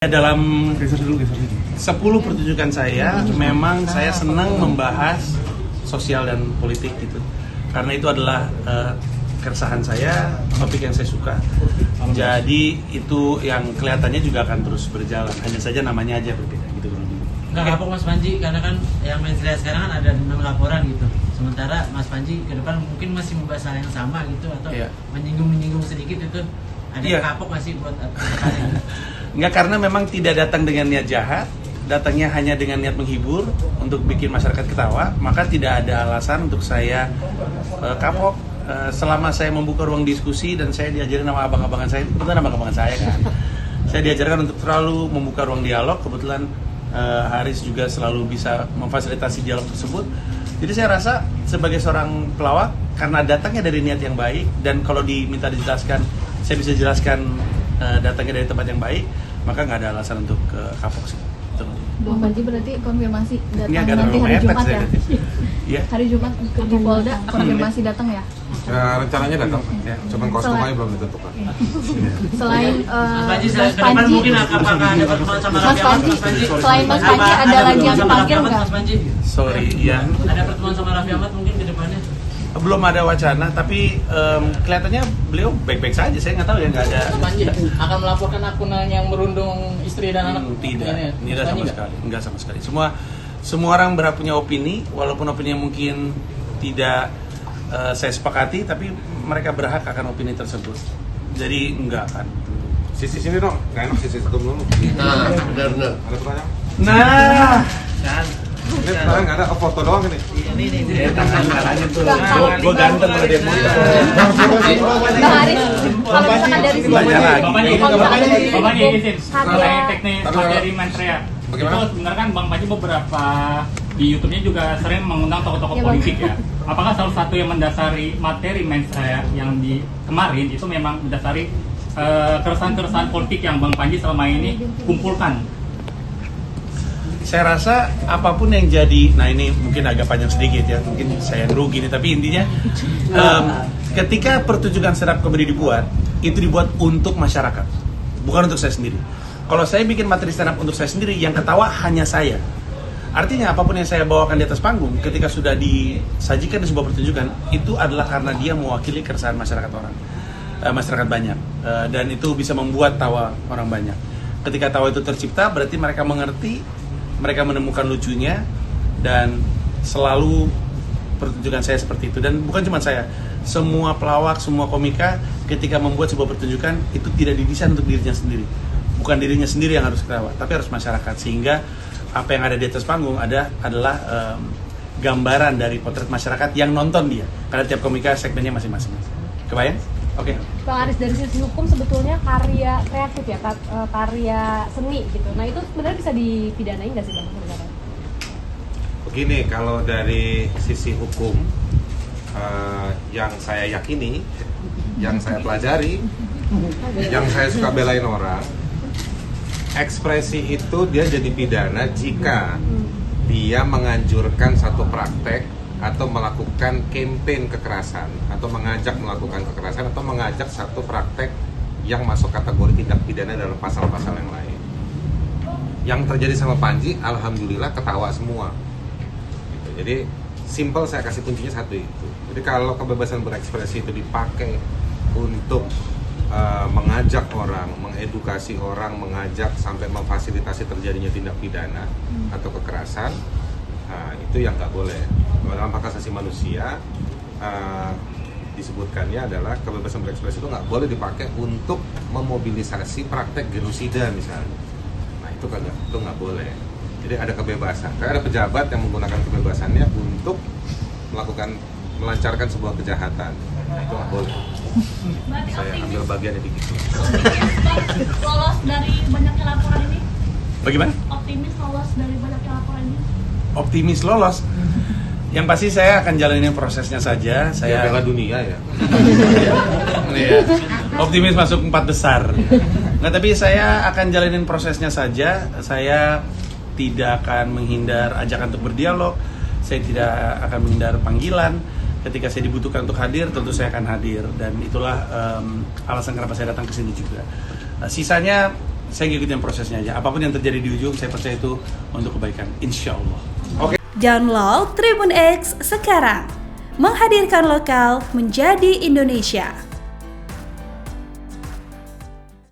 Dalam 10 pertunjukan saya, memang saya senang membahas sosial dan politik gitu. Karena itu adalah keresahan saya, topik yang saya suka. Jadi itu yang kelihatannya juga akan terus berjalan. Hanya saja namanya aja berbeda gitu. Nggak kapok Mas Panji, karena kan yang main sekarang kan ada 6 laporan gitu. Sementara Mas Panji ke depan mungkin masih membahas hal yang sama gitu, atau menyinggung sedikit itu. Ada yang kapok nggak sih buat gitu? Enggak, karena memang tidak datang dengan niat jahat, datangnya hanya dengan niat menghibur untuk bikin masyarakat ketawa, maka tidak ada alasan untuk saya kapok. Selama saya membuka ruang diskusi dan saya diajarin sama abang-abangan saya, kebetulan abang-abangan saya kan, saya diajarkan untuk selalu membuka ruang dialog. Kebetulan Haris juga selalu bisa memfasilitasi dialog tersebut. Jadi saya rasa sebagai seorang pelawak, karena datangnya dari niat yang baik, dan kalau diminta dijelaskan, saya bisa jelaskan datangnya dari tempat yang baik, maka nggak ada alasan untuk kapok sih. Bang Panji berarti konfirmasi datang Ini agak nanti hari Jumat ya? Iya. Hari Jumat di Polda konfirmasi datang ya? Rencananya datang, ya. Cuman kostumnya belum ditentukan. Selain Mas Panji, Mas ke depan Panji, mungkin apakah ada pertemuan sama Mas Raffi Ahmad? Panji, selain Mas Panji ada lagi yang dipanggil nggak? Mas Panji, Sorry, ya. ada pertemuan sama Raffi Ahmad mungkin ke depannya? Belum ada wacana, tapi kelihatannya beliau baik-baik saja. Saya nggak tahu ya, nggak ada. Mas Panji akan melaporkan akun yang merundung istri dan anak? Tidak sama sekali, enggak sama sekali. Semua orang berhak punya opini, walaupun opini yang mungkin tidak saya sepakati, tapi mereka berhak akan opini tersebut. Jadi enggak akan. Sisi sini dong, nggak enak sisi itu dulu. Nah, benar-benar. Ada pertanyaan? Nah, Ini pertanyaan nggak ada, foto doang ini. ya tangan aja tuh. Gue ganteng kalau dia muda. Bang Haris, kalau misalkan dari sisi Banyak lagi. Bapaknya izin, Karya teknik materi Mantrea. Itu sebenarnya kan Bang Panji beberapa di YouTube-nya juga sering mengundang tokoh-tokoh politik ya. Apakah salah satu yang mendasari materi Mantrea yang di kemarin itu memang mendasari keresahan-keresahan politik yang Bang Panji selama ini kumpulkan? Saya rasa apapun yang jadi, nah ini mungkin agak panjang sedikit ya, mungkin saya rugi nih, tapi intinya ketika pertunjukan stand up comedy dibuat, itu dibuat untuk masyarakat, bukan untuk saya sendiri. Kalau saya bikin materi stand up untuk saya sendiri, yang ketawa hanya saya. Artinya apapun yang saya bawakan di atas panggung, ketika sudah disajikan di sebuah pertunjukan, itu adalah karena dia mewakili keresahan masyarakat orang, masyarakat banyak, dan itu bisa membuat tawa orang banyak. Ketika tawa itu tercipta, berarti mereka mengerti, mereka menemukan lucunya, dan selalu pertunjukan saya seperti itu. Dan bukan cuma saya, semua pelawak, semua komika ketika membuat sebuah pertunjukan itu tidak didesain untuk dirinya sendiri. Bukan dirinya sendiri yang harus ketawa, tapi harus masyarakat. Sehingga apa yang ada di atas panggung adalah gambaran dari potret masyarakat yang nonton dia. Karena tiap komika segmennya masing-masing. Kebayang? Oke. Bang Haris, dari sisi hukum sebetulnya karya kreatif ya, karya seni gitu. Nah itu sebenarnya bisa dipidanain nggak sih Bang? Begini, kalau dari sisi hukum yang saya yakini, yang saya pelajari, yang saya suka belain orang, ekspresi itu dia jadi pidana jika dia menganjurkan satu praktek atau melakukan campaign kekerasan, atau mengajak melakukan kekerasan, atau mengajak satu praktek yang masuk kategori tindak pidana dalam pasal-pasal yang lain. Yang terjadi sama Panji, alhamdulillah ketawa semua. Gitu. Jadi simple, saya kasih kuncinya satu itu. Jadi kalau kebebasan berekspresi itu dipakai untuk mengajak orang, mengedukasi orang, mengajak sampai memfasilitasi terjadinya tindak pidana atau kekerasan, itu yang nggak boleh. Dalam hak asasi manusia disebutkannya adalah kebebasan berekspresi itu nggak boleh dipakai untuk memobilisasi praktek genosida misalnya. Nah itu nggak boleh. Jadi ada kebebasan. Kayak ada pejabat yang menggunakan kebebasannya untuk melancarkan sebuah kejahatan. Nah, itu nggak boleh. Saya ambil bagiannya di situ. Lolos dari banyaknya laporan ini? Bagaimana? Optimis lolos dari banyaknya laporan ini? Optimis lolos. Yang pasti saya akan jalanin prosesnya saja. Saya Piala dunia ya. Iya. Optimis masuk 4 besar. Nah, tapi saya akan jalanin prosesnya saja. Saya tidak akan menghindar ajakan untuk berdialog. Saya tidak akan menghindar panggilan. Ketika saya dibutuhkan untuk hadir, tentu saya akan hadir. Dan itulah alasan kenapa saya datang ke sini juga. Sisanya saya ngikutin prosesnya aja. Apapun yang terjadi di ujung, saya percaya itu untuk kebaikan, insya Allah. Download Tribun X sekarang, menghadirkan lokal menjadi Indonesia.